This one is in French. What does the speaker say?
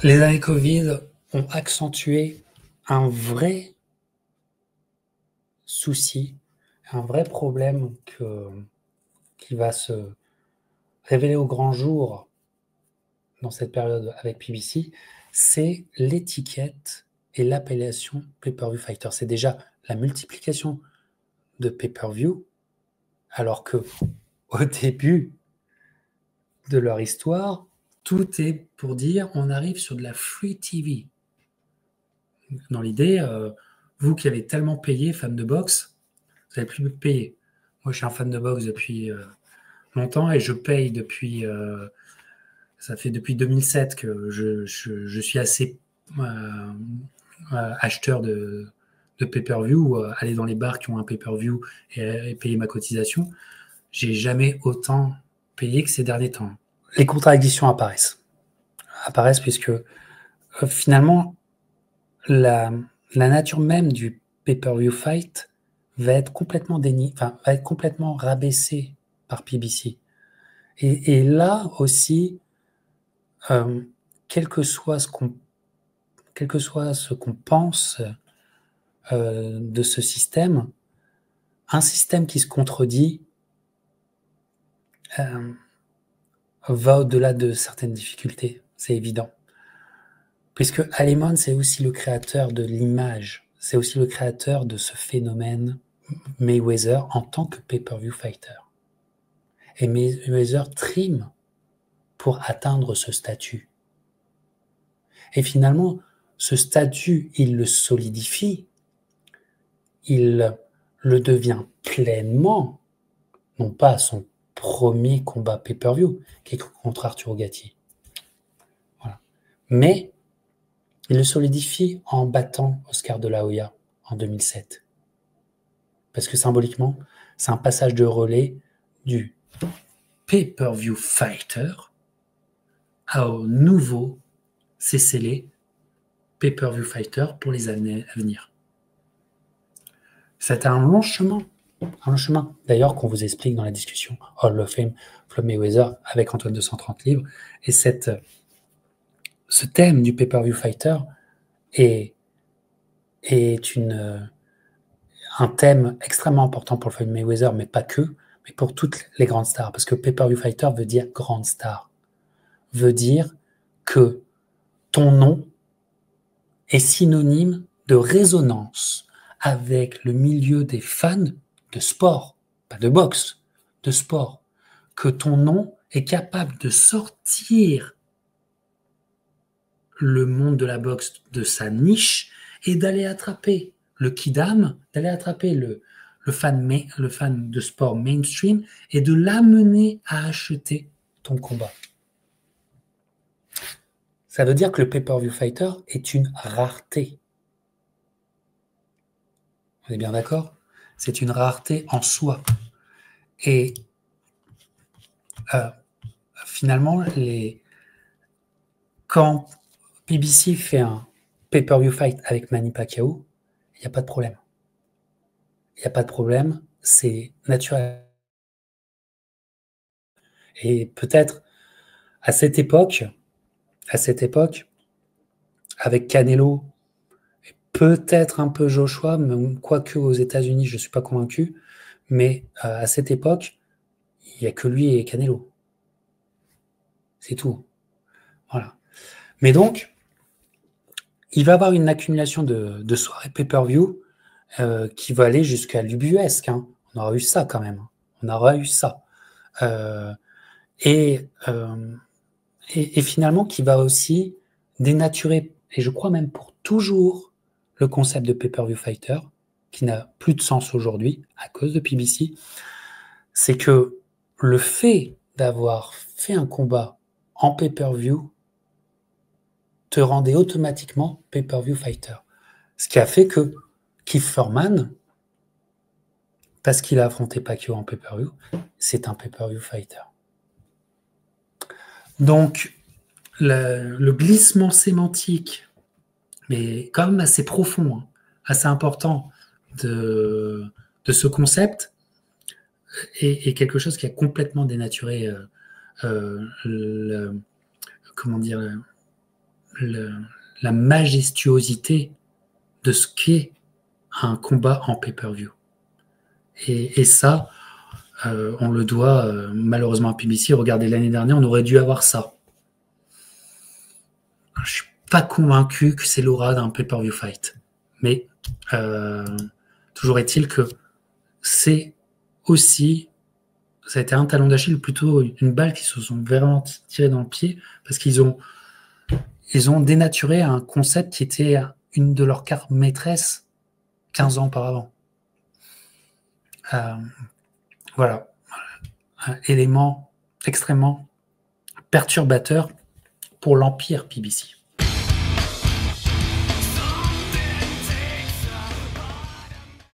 Les années Covid ont accentué un vrai souci, un vrai problème qui va se révéler au grand jour dans cette période avec PBC, c'est l'étiquette et l'appellation Pay-Per-View Fighter. C'est déjà la multiplication de Pay-Per-View, alors que au début de leur histoire, tout est pour dire on arrive sur de la free TV. Dans l'idée, vous qui avez tellement payé, fan de boxe, vous n'avez plus payer. Moi, je suis un fan de boxe depuis longtemps et je paye depuis. Ça fait depuis 2007 que je suis assez acheteur de pay-per-view, aller dans les bars qui ont un pay-per-view et payer ma cotisation. J'ai jamais autant payé que ces derniers temps. Les contradictions apparaissent puisque finalement la nature même du pay-per-view fight va être complètement va être complètement rabaissée par PBC. Et là aussi, quel que soit ce qu'on pense de ce système, un système qui se contredit va au-delà de certaines difficultés, c'est évident. Puisque Alemon, c'est aussi le créateur de l'image, c'est aussi le créateur de ce phénomène Mayweather en tant que pay-per-view fighter. Et Mayweather trime pour atteindre ce statut. Et finalement, ce statut, il le solidifie, il le devient pleinement, non pas à son premier combat pay-per-view, qui est contre Arturo Gatti. Voilà. Mais il le solidifie en battant Oscar de la Hoya en 2007. Parce que symboliquement, c'est un passage de relais du pay-per-view fighter au nouveau CCL pay-per-view fighter pour les années à venir. C'est un long chemin. D'ailleurs, qu'on vous explique dans la discussion Hall of Fame, Floyd Mayweather avec Antoine 230 livres. Et ce thème du pay-per-view fighter est un thème extrêmement important pour Floyd Mayweather, mais pas que, mais pour toutes les grandes stars. Parce que pay-per-view fighter veut dire grande star. Veut dire que ton nom est synonyme de résonance avec le milieu des fans de sport, pas de boxe, de sport, que ton nom est capable de sortir le monde de la boxe de sa niche et d'aller attraper le kidam, d'aller attraper le fan de sport mainstream et de l'amener à acheter ton combat. Ça veut dire que le pay-per-view fighter est une rareté. On est bien d'accord ? C'est une rareté en soi. Et finalement, quand PBC fait un pay-per-view fight avec Manny Pacquiao, il n'y a pas de problème. Il n'y a pas de problème, c'est naturel. Et peut-être à cette époque, avec Canelo, et peut-être un peu Joshua, mais quoique aux États-Unis, je ne suis pas convaincu, mais à cette époque, il n'y a que lui et Canelo. C'est tout. Voilà. Mais donc, il va y avoir une accumulation de soirées pay-per-view qui va aller jusqu'à l'ubuesque. Hein. On aura eu ça quand même. On aura eu ça. Et finalement, qui va aussi dénaturer, et je crois même pour toujours, le concept de pay-per-view fighter, qui n'a plus de sens aujourd'hui à cause de PBC, c'est que le fait d'avoir fait un combat en pay-per-view te rendait automatiquement pay-per-view fighter. Ce qui a fait que Keith Thurman, parce qu'il a affronté Pacquiao en pay-per-view, c'est un pay-per-view fighter. Donc, le glissement sémantique, mais quand même assez profond, hein, assez important de ce concept, est quelque chose qui a complètement dénaturé le- la majestuosité de ce qu'est un combat en pay-per-view. Et ça, on le doit malheureusement à PBC. Regardez, l'année dernière, on aurait dû avoir ça. Je suis pas convaincu que c'est l'aura d'un pay-per-view fight. Mais toujours est-il que c'est aussi, ça a été un talon d'Achille, plutôt une balle qui se sont vraiment tirés dans le pied, parce qu'ils ont dénaturé un concept qui était une de leurs cartes maîtresses 15 ans auparavant. Voilà. Un élément extrêmement perturbateur pour l'empire PBC.